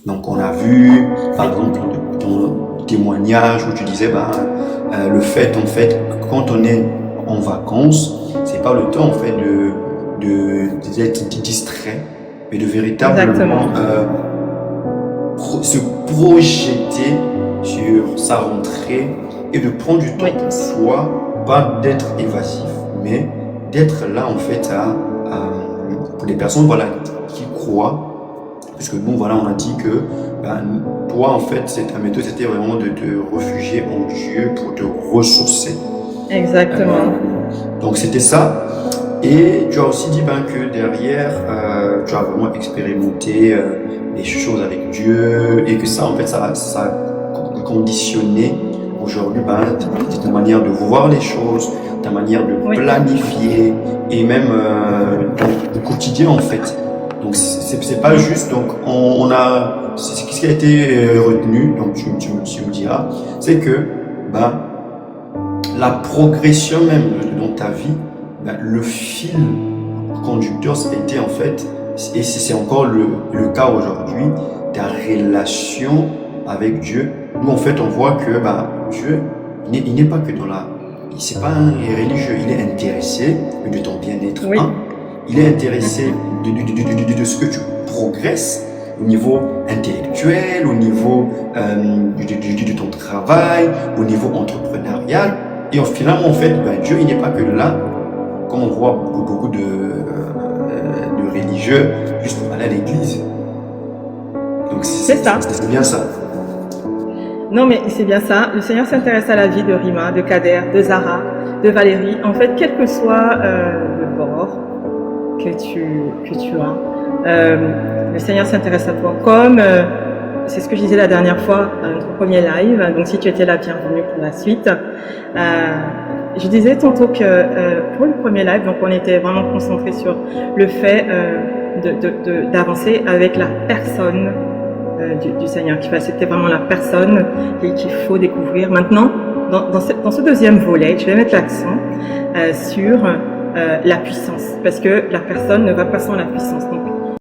Donc on a vu, par exemple, ton témoignage où tu disais, le fait, en fait, quand on est en vacances, c'est pas le temps, en fait, d'être distrait, mais de Exactement. véritablement se projeter sur sa rentrée et de prendre du temps Oui, pour soi, pas d'être évasif, mais d'être là, en fait, pour les personnes, voilà, qui croient. Parce que nous, voilà, on a dit que toi, en fait, ta méthode, c'était vraiment de te réfugier en Dieu pour te ressourcer. Euh, exactement. donc, c'était ça. Et tu as aussi dit que derrière, tu as vraiment expérimenté les choses avec Dieu et que ça, en fait, ça a conditionné aujourd'hui ta manière de voir les choses, ta manière de Oui, planifier et même ton quotidien, en fait. Donc, c'est pas oui, juste. Donc, on a. Ce qui a été retenu, donc tu me diras, c'est que la progression même dans ta vie, le fil conducteur, c'était en fait, et c'est encore le cas aujourd'hui, ta relation avec Dieu. Nous, en fait, on voit que Dieu, il n'est pas que dans la... C'est pas un religieux, il est intéressé de ton bien-être. oui, Il est intéressé de ce que tu progresses au niveau intellectuel, au niveau de ton travail, au niveau entrepreneurial. Et finalement, en fait, Dieu, il n'est pas que là, comme on voit beaucoup de religieux, juste pour aller à l'église. Donc, c'est ça. c'est bien ça. Non, mais c'est bien ça. Le Seigneur s'intéresse à la vie de Rima, de Kader, de Zara, de Valérie. En fait, quel que soit le bord que tu as, le Seigneur s'intéresse à toi. Comme c'est ce que je disais la dernière fois à notre premier live. Donc, si tu étais là, bienvenue pour la suite. Je disais tantôt que pour le premier live, donc on était vraiment concentré sur le fait d'avancer avec la personne du Seigneur. C'était vraiment la personne qu'il faut découvrir. Maintenant, dans ce deuxième volet, je vais mettre l'accent sur la puissance, parce que la personne ne va pas sans la puissance. Donc,